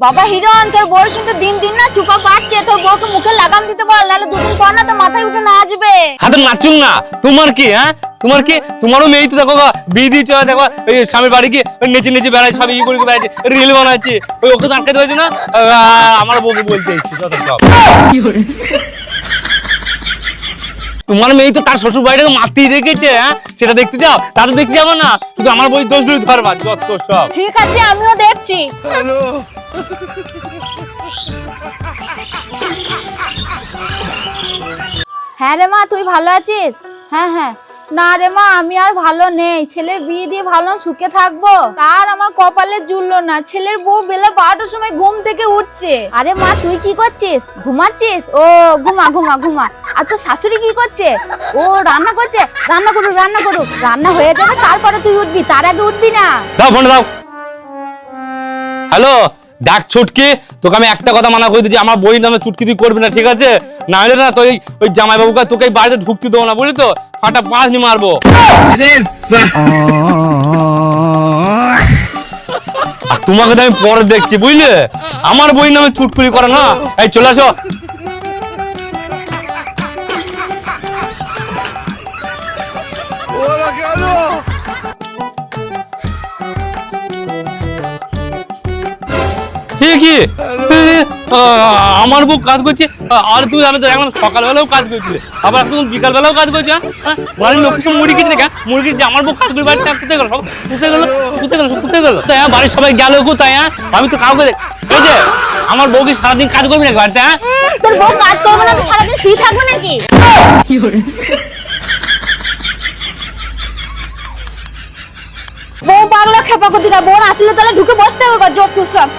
বাবা হিরণ, তোর বউ কিন্তু দিন দিন না চুপা পাচ্ছে। তোর বউকে মুখে লাগাম দিতে বল, নাহলে দুদিন পর না তো মাথায় উঠে না আসবে। হ্যাঁ তো নাচুক না, তোমার কি? হ্যাঁ তোমার কি? তোমারও মেয়ে তো দেখো বিয়ে দিয়েছে, দেখো ওই স্বামীর বাড়ি গিয়ে নেচে নেচে বেড়ায়, সব ইয়ে করে বেড়াচ্ছে, রিল বানাচ্ছে। ওই ওকে তো আটকাতে হয়েছে না? আমার বউকে বলতে এসেছি যত সব। তোমার মেয়ে তো তার শ্বশুর বাড়িটাকে মাতিয়ে রেখেছে, হ্যাঁ সেটা দেখতে যাও? তা তো দেখতে যাবো না, কিন্তু আমার বই দোষ দূর ধরবা যত সব। ঠিক আছে, আমিও দেখছি। হ্যাঁ রে মা, তুই ভালো আছিস? হ্যাঁ হ্যাঁ। না রে মা, আমি আর ভালো নেই। ছেলের বিয়ে দিয়ে ভাবলাম সুখে থাকবো, তার আমার কপালে জুড়লো না। ছেলের বউ বেলা 12টার সময় ঘুম থেকে উঠছে। আরে মা, তুই কি করছিস? ঘুমাচ্ছিস? ও ঘুমা ঘুমা ঘুমা। আর তোর শাশুড়ি কি করছে? ও রান্না করছে। রান্না করুক রান্না করুক, রান্না হয়ে যাবে তারপরে তুই উঠবি, তার আগে উঠবি না। দাও ফোন দাও। হ্যালো, ডাক ছুটকি, তোকে আমি একটা কথা মানা করে দিচ্ছি, আমার বই নামে চুটকি তুই করবি না, ঠিক আছে? না হলে না তুই ওই জামাই বাবুকে তোকে এই বাড়িতে ঢুকতে দেবো না, বুঝলি তো? ফাটা পাঁচ নি মারবো। আর তোমাকে তো আমি পরে দেখছি, বুঝলে? আমার বই নামে চুটকুলি করে না। এই চলে আসো। কি আমার বউ কাজ করছে, আর তুই আমি তো এখন সকালবেলাও কাজ করছিলে, আবার এখন বিকাল বেলাও কাজ করছে? বাড়ির লোক সব মুড়ি খেয়েছে না? মুরগি যে আমার বউ কাজ করে বাড়িতে কোথায় গেল? সব কোথায় গেল? কোথায় গেল? সব কোথায় গেল? তাই বাড়ির সবাই গেল কোথায়? আমি তো কাউকে এই যে আমার বউ কি সারাদিন কাজ করবি নাকি বাড়িতে? তোর বউ কাজ করবে না তো সারাদিন শুয়ে থাকবে নাকি? বউ পাগলা খেপা কোথায়? বোন আসলে তাহলে ঢুকে বসতে হবে যত সব।